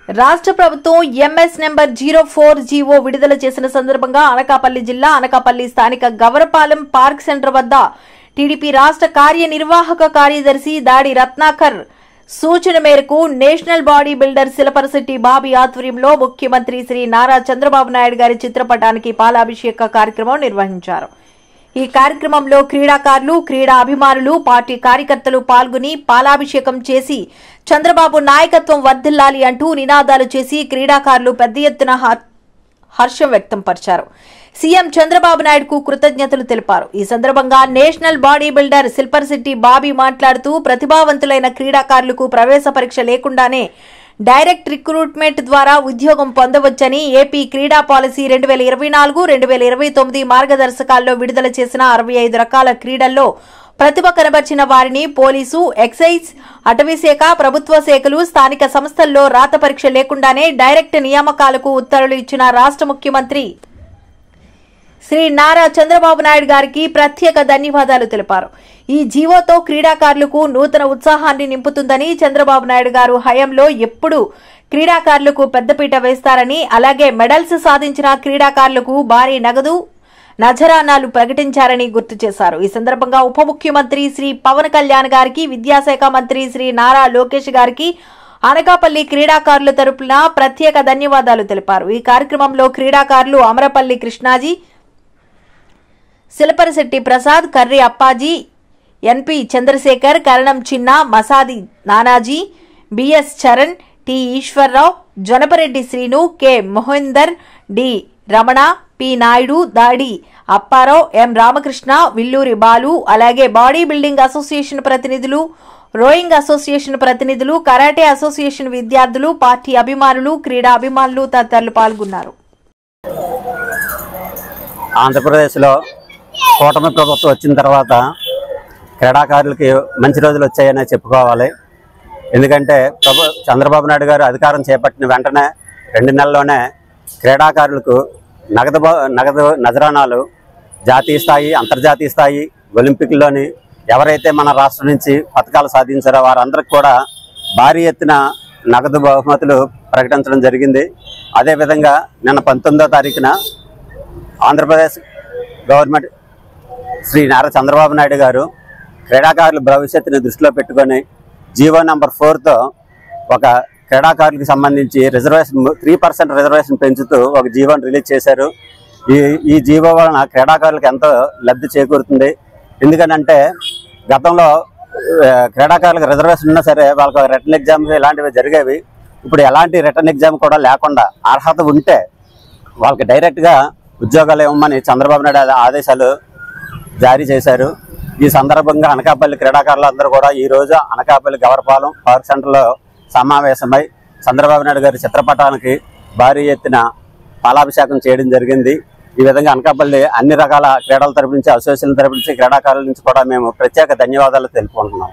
రాష్ట్ర ప్రభుత్వం MS number 04 GO విడుదల చేసిన సందర్భంగా అనకాపల్లి జిల్లా అనకాపల్లి స్థానిక గవరపాలెం పార్క్ సెంటర్ వద్ద టీడీపీ రాష్ట్ర కార్యనిర్వాహక కార్యదర్శి దాడి రత్నాకర్ సూచన మేరకు national body builder Shilaparasetti Bobby ఆధ్వర్యంలో ముఖ్యమంత్రి శ్రీ నారా చంద్రబాబు నాయుడు గారి చిత్రపటానికి పాలాభిషేక కార్యక్రమం నిర్వహించారు। ఈ కార్యక్రమంలో క్రీడాకారులు, క్రీడా అభిమానులు, పార్టీ కార్యకర్తలు పాల్గొని పాలాభిషేకం చేసి చంద్రబాబు నాయకత్వం వర్ధిల్లాలి అంటూ నినాదాలు చేసి క్రీడాకారులు పెద్ద ఎత్తున హర్షం వ్యక్తం పరిచారు। సీఎం చంద్రబాబు నాయుడుకు కృతజ్ఞతలు తెలిపారు। ఈ సందర్భంగా నేషనల్ బాడీ బిల్డర్ శిల్పరశెట్టి బాబీ మాట్లాడుతూ ప్రతిభావంతులైన క్రీడాకారులకు ప్రవేశ పరీక్ష లేకుండానే డైరెక్ట్ రిక్రూట్మెంట్ ద్వారా ఉద్యోగం పొందవచ్చని ఏపీ క్రీడా పాలసీ 2024-2029 మార్గదర్శకాల్లో విడుదల చేసిన 65 రకాల క్రీడల్లో ప్రతిభ కనబర్చిన వారిని పోలీసు, ఎక్సైజ్, అటవీశాఖ, ప్రభుత్వ శాఖలు, స్థానిక సంస్థల్లో రాత పరీక్ష లేకుండానే డైరెక్ట్ నియామకాలకు ఉత్తర్వులు ఇచ్చిన రాష్ట్ర ముఖ్యమంత్రి శ్రీ నారా చంద్రబాబు నాయుడు గారికి ప్రత్యేక ధన్యవాదాలు తెలిపారు। ఈ జీవోతో క్రీడాకారులకు నూతన ఉత్సాహాన్ని నింపుతుందని, చంద్రబాబు నాయుడు గారు హయాంలో ఎప్పుడు క్రీడాకారులకు పెద్దపీట వేస్తారని, అలాగే మెడల్స్ సాధించిన క్రీడాకారులకు భారీ నగదు నజరానాలు ప్రకటించారని గుర్తు చేశారు। ఈ సందర్భంగా ఉప ముఖ్యమంత్రి శ్రీ పవన్ కళ్యాణ్ గారికి, విద్యాశాఖ మంత్రి శ్రీ నారా లోకేష్ గారికి అనకాపల్లి క్రీడాకారుల తరపున ప్రత్యేక ధన్యవాదాలు తెలిపారు। ఈ కార్యక్రమంలో క్రీడాకారులు Amarapalli Krishnaji, Shilaparasetti Prasad, Karri Appaji, ఎన్పి Chandrashekar, Karanam Chinna, Masadi Nanaji, BS Charan, T Eswararao, Jonapareddy Srinu, K Mohender, D Ramana, P Naidu, Dadi Apparao, M Ramakrishna, Villuri Balu, అలాగే బాడీ బిల్డింగ్ అసోసియేషన్ ప్రతినిధులు, రోయింగ్ అసోసియేషన్ ప్రతినిధులు, కరాటే అసోసియేషన్ విద్యార్థులు, పార్టీ అభిమానులు, క్రీడా అభిమానులు తదితరులు పాల్గొన్నారు। ఆంధ్రప్రదేశ్లో కూటమి ప్రభుత్వం వచ్చిన తర్వాత క్రీడాకారులకి మంచి రోజులు వచ్చాయనే చెప్పుకోవాలి। ఎందుకంటే చంద్రబాబు నాయుడు గారు అధికారం చేపట్టిన వెంటనే 2 నెలల్లోనే క్రీడాకారులకు నగదు నజరానాలు జాతీయ స్థాయి, అంతర్జాతీయ స్థాయి, ఒలింపిక్లోని ఎవరైతే మన రాష్ట్రం నుంచి పథకాలు సాధించారో వారందరికి కూడా భారీ ఎత్తున నగదు బహుమతులు ప్రకటించడం జరిగింది। అదేవిధంగా నిన్న 19వ తారీఖున ఆంధ్రప్రదేశ్ గవర్నమెంట్ శ్రీ నారా చంద్రబాబు నాయుడు గారు క్రీడాకారుల భవిష్యత్తుని దృష్టిలో పెట్టుకొని జీవో నెంబర్ 4తో ఒక క్రీడాకారులకు సంబంధించి 3% రిజర్వేషన్ పెంచుతూ ఒక జీవోని రిలీజ్ చేశారు। ఈ జీవో వలన క్రీడాకారులకు ఎంతో లబ్ధి చేకూరుతుంది। ఎందుకనంటే గతంలో క్రీడాకారులకు రిజర్వేషన్ ఉన్నా సరే వాళ్ళకి రిటర్న్ ఎగ్జామ్స్ ఇలాంటివి జరిగేవి। ఇప్పుడు ఎలాంటి రిటర్న్ ఎగ్జామ్ కూడా లేకుండా అర్హత ఉంటే వాళ్ళకి డైరెక్ట్గా ఉద్యోగాలు ఇవ్వమని చంద్రబాబు నాయుడు ఆదేశాలు జారీ చేశారు। ఈ సందర్భంగా అనకాపల్లి క్రీడాకారులందరూ కూడా ఈరోజు అనకాపల్లి గవరపాలెం పార్క్ సెంటర్లో సమావేశమై చంద్రబాబు నాయుడు గారి చిత్రపటానికి భారీ ఎత్తున పాలాభిషేకం చేయడం జరిగింది। ఈ విధంగా అనకాపల్లి అన్ని రకాల క్రీడల తరపు నుంచి, అసోసియేషన్ తరపు నుంచి, క్రీడాకారుల నుంచి కూడా మేము ప్రత్యేక ధన్యవాదాలు తెలుపుకుంటున్నాం।